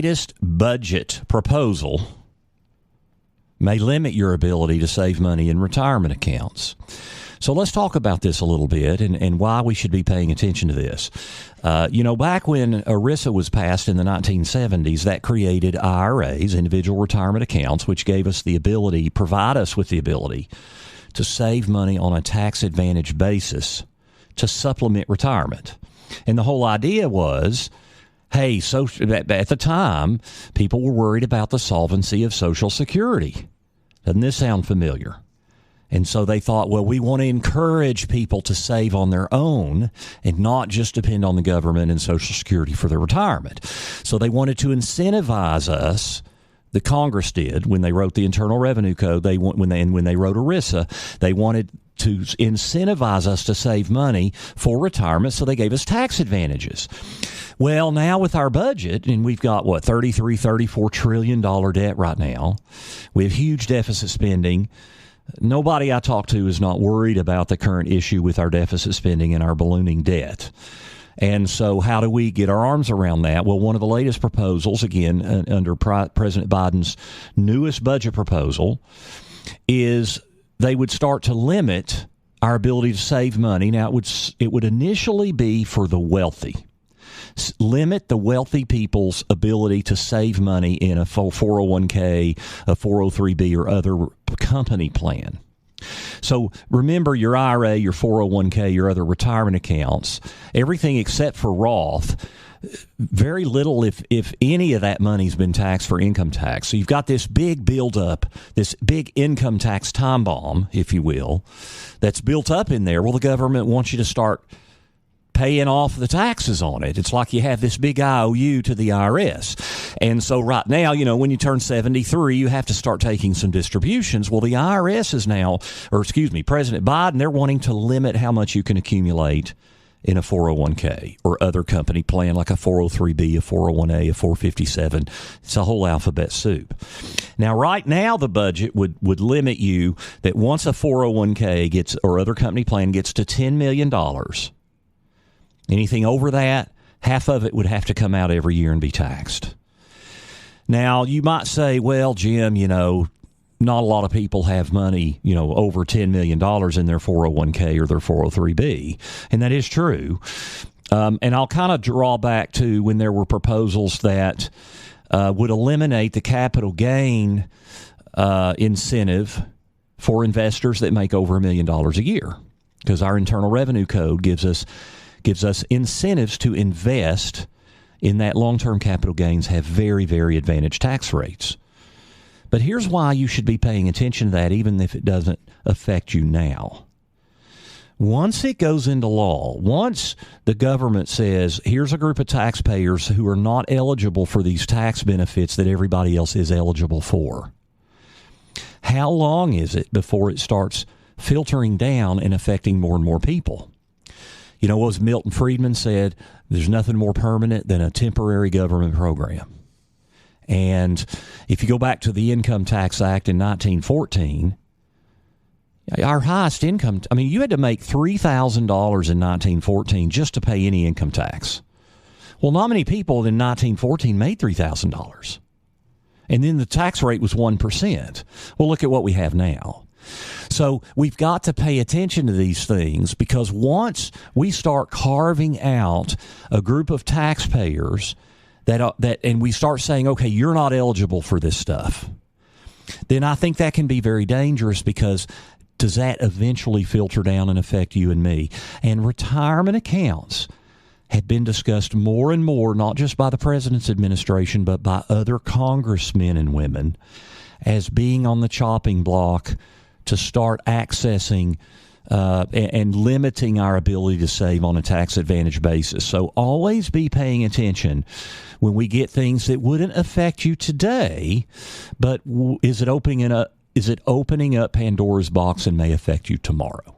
latest budget proposal may limit your ability to save money in retirement accounts. So let's talk about this a little bit and why we should be paying attention to this. Back when ERISA was passed in the 1970s, that created IRAs, individual retirement accounts, which gave us the ability, provide us with the ability to save money on a tax-advantaged basis to supplement retirement. And the whole idea was, hey, so at the time, people were worried about the solvency of Social Security. Doesn't this sound familiar? And so they thought, well, we want to encourage people to save on their own and not just depend on the government and Social Security for their retirement. So they wanted to incentivize us. The Congress did when they wrote the Internal Revenue Code. When they wrote ERISA, they wanted to incentivize us to save money for retirement, so they gave us tax advantages. Well, now with our budget, and we've got, $34 trillion debt right now. We have huge deficit spending. Nobody I talk to is not worried about the current issue with our deficit spending and our ballooning debt. And so how do we get our arms around that? Well, one of the latest proposals, again, under President Biden's newest budget proposal, is they would start to limit our ability to save money. Now, it would initially be for the wealthy. Limit the wealthy people's ability to save money in a 401k, a 403b, or other company plan. So remember your IRA, your 401k, your other retirement accounts, everything except for Roth, very little, if any of that money's been taxed for income tax. So you've got this big buildup, this big income tax time bomb, if you will, that's built up in there. Well, the government wants you to start paying off the taxes on it. It's like you have this big IOU to the IRS. And so right now, when you turn 73, you have to start taking some distributions. Well, the IRS is now, President Biden, they're wanting to limit how much you can accumulate in a 401k or other company plan like a 403b, a 401a, a 457. It's a whole alphabet soup. Now, right now, the budget would limit you that once a 401k gets or other company plan gets to $10 million, anything over that, half of it would have to come out every year and be taxed. Now, you might say, well, Jim, not a lot of people have money, over $10 million in their 401k or their 403b. And that is true. And I'll kind of draw back to when there were proposals that would eliminate the capital gain incentive for investors that make over $1 million a year, because our Internal Revenue Code gives us incentives to invest in that. Long-term capital gains have very, very advantaged tax rates. But here's why you should be paying attention to that, even if it doesn't affect you now. Once it goes into law, once the government says, here's a group of taxpayers who are not eligible for these tax benefits that everybody else is eligible for, how long is it before it starts filtering down and affecting more and more people? What was Milton Friedman said, there's nothing more permanent than a temporary government program. And if you go back to the Income Tax Act in 1914, our highest income, you had to make $3,000 in 1914 just to pay any income tax. Well, not many people in 1914 made $3,000. And then the tax rate was 1%. Well, look at what we have now. So we've got to pay attention to these things, because once we start carving out a group of taxpayers and we start saying, okay, you're not eligible for this stuff, then I think that can be very dangerous, because does that eventually filter down and affect you and me? And retirement accounts have been discussed more and more, not just by the president's administration, but by other congressmen and women, as being on the chopping block to start accessing and limiting our ability to save on a tax-advantaged basis. So always be paying attention when we get things that wouldn't affect you today, but is it opening up Pandora's box and may affect you tomorrow?